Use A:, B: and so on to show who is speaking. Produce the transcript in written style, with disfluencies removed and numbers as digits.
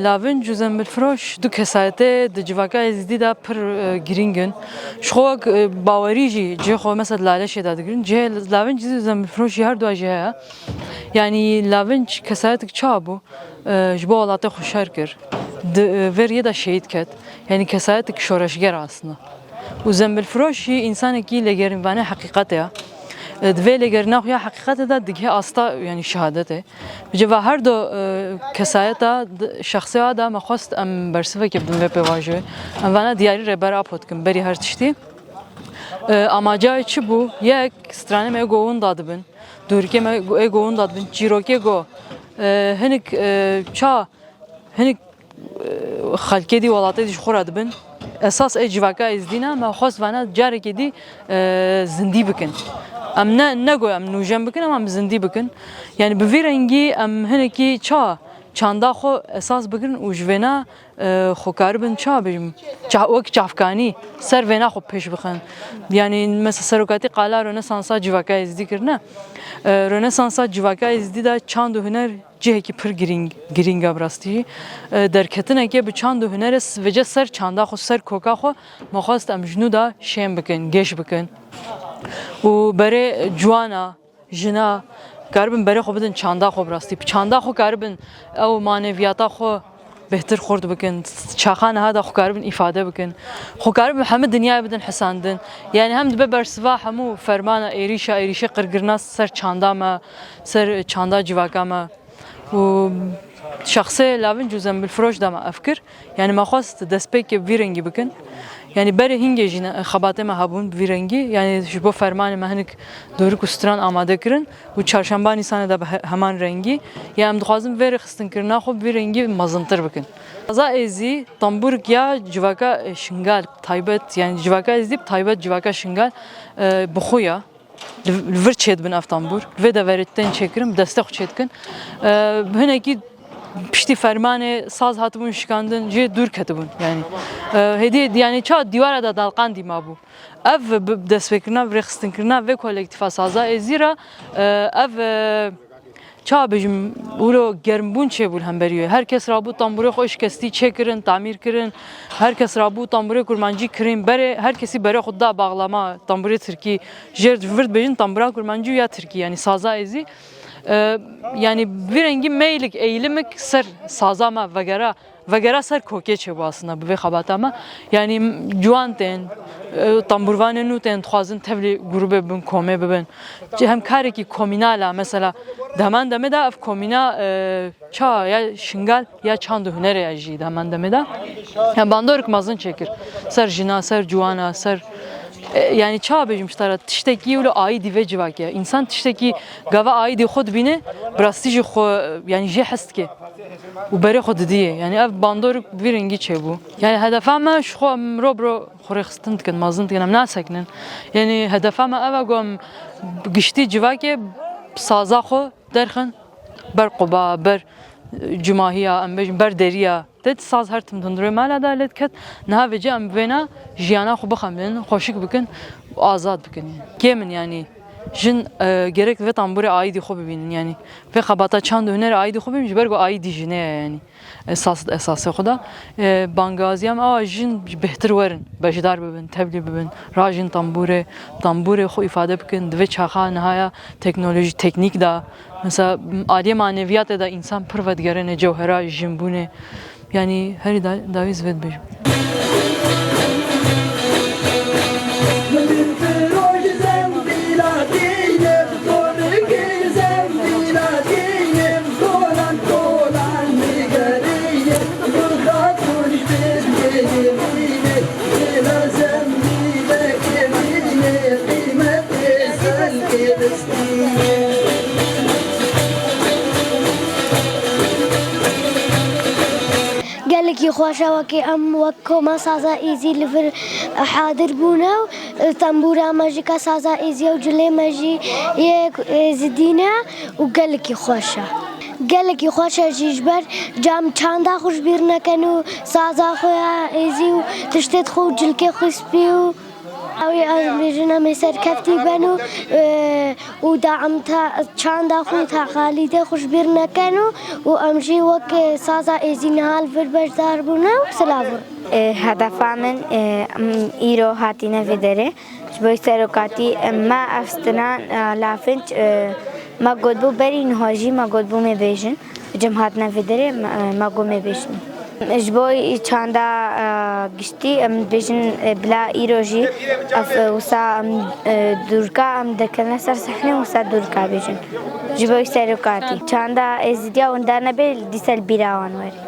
A: لاون جزم بالفروش دو کسایته دجواکا ازدی دا پر گرینگن شخوک باوریجی جه خو مثلا لالش داد گرین جه لاون جزم بالفروش هر دو جه yani لاون کسایت چابو جبو ولاته خوشار کر وریه دا şehit ket yani کسایت شورشگر aslında و زنبل فروشی انسان کی لگرین وانه حقیقت ya دویل اگر نخویا حقیقت دا دیگه آستا یعنی شهادته بجوا هر دو کسایتا شخصی آدا مخواست ام برسفه که بدون وی واژه ام وانا دیاری ربر آپود کن بری هر تشتی اما جای چی بو یک استرانه می گوون داده بین دورکی می گوون داده بین چیروکی گو هنگ چا هنگ خالکی دی ولاتی دیش خورد بین اساس اجواکا ازدینا مخواست وانا جاری که دی زندی بکن ام نه گوی ام نوجم بکن ام زندی بکن یعنی به ویرنگی ام هنکی چاندا خو اساس بکن و جوینا خو کاربن چا بیم وک چافکانی سر وینا خو پیش بخن یعنی مثلا سرکاتی قالا رنسانسا جواکا ازدی کرنه رنسانسا جواکا ازدی دا چاند و هنر جه کی پر گرینگ براستی در کتنه که به چاند و هنر وجه سر چاندا خو سر کوکا خو مخواست ام جنو دا شیم بکن گش بکن و برای جوانا جنا کاربن برای خو بدن چاندا خو براستی چاندا خو کاربن او مانویاتا خو بهتر خورد بکن چاخان هذا خو کاربن ifade بکن خو کاربن همه دنیا بدن حساندن yani hem de bersva hamu fermana erişe qırgırna ser çanda ma ser çanda civaka ma و شخصي لاون جزم بالفروش دام افكر يعني ما خواست دسبيك بفيرنجي بكن يعني بري هنگي جينا خباته ما هبون بفيرنجي يعني شبو فرمان ما هنك دورك استران آماده کرن و چهارشنبه نیسان دا همان رنگي يعني ام دخوازم ويري خستن کرنا خو بفيرنجي مزنتر بكن ازا ازي تنبورك يا جواكا شنگال تايبت يعني جواكا ازي تايبت جواكا شنگال بخويا الفر تشيد بن افتنبور فدا وريتن çekirim destek çetkin هناكي pişti fermane saz hatibun şikandın je dur katibun yani hediye yani ça divara da dalqan dima bu ev destekirna ve xistinkrina ve kolektifa saza ezira ev ça bejim ulo germbun çebul hemberiye herkes rabu tambure hoş kesti çekirin tamir kirin herkes rabu tambure kurmancı kirin bere herkesi bere xudda bağlama tambure Türkiye jer vurd bejin tambura kurmancı ya Türkiye yani saza ezi yani bir rengi meylik eğilimik ser sazama vegera ser koke çebu aslında bu ve xabatama yani juanten tamburvanı nuten xwazin tevli grubu bin kome bibin hem kare ki kominala mesela demen deme da ev komina ça ya şingal ya çandu hüner ya jî demen deme da hem bandoruk mazın çekir ser jina ser juana ser yani ça bejimştara tişteki ulo aidi ve civak ya insan tişteki gava aidi xod bine brastiji xo yani je hast ki و برای خود دیه یعنی اف باندور ویرنگی چه بو یعنی هدفم شو رو خورخستند کن مازند کنم ناسکنن یعنی هدفم اوا گم گشتی جواکه سازا خو درخن بر قبا بر جماهیا ام بر دریا دت ساز هر تم دندره مال عدالت کت نه وجه ام بنا جیانا خو بخمن خوشک بکن آزاد بکن کیمن yani jin gerek ve tambure aidi xo bibinin yani ve xabata çand hüner aidi xo bibin bergo aidi jine yani esas xoda bangaziyam a jin behter werin bejdar bibin tevli bibin rajin tambure xo ifade bikin ve çaxa nihaya teknoloji teknik da mesela aliye maneviyat da insan pervedgerene cevhera jimbune yani her daviz ved bejim
B: geleki خوشا که ام وکو ما سازا ایزی لفر حاضر بونا تنبورا ماجیکا سازا ایزی و جلی ماجی یک زدینا و geleki خوشا geleki خوشا جیجبر جام چاندا خوش بیر نکنو سازا خویا ایزی و تشتت خو جلکی خوش بیو اوی از بیشتر مثل کفتی بنو و دعمتا چند خو تقالید خوش بیر نکنو و امشی وقت سازا ازینال فر بردار بونه و سلامو.
C: هدف من ایرو هاتینه ویدره. جبوی سرکاتی ما افستنان لافنج ما قدبو بری نهاجی ما قدبو میبیشن. جمعات نویدره ما قو میبیشن. جبوی چاندا گشتی بیشن بلا ایروجی وسا دورکا دکلنا سر صحنه وسا دورکا بیشن. جبوی سرکاتی چاندا ازدیا وندارنا بیل دیسل بیراوان وری.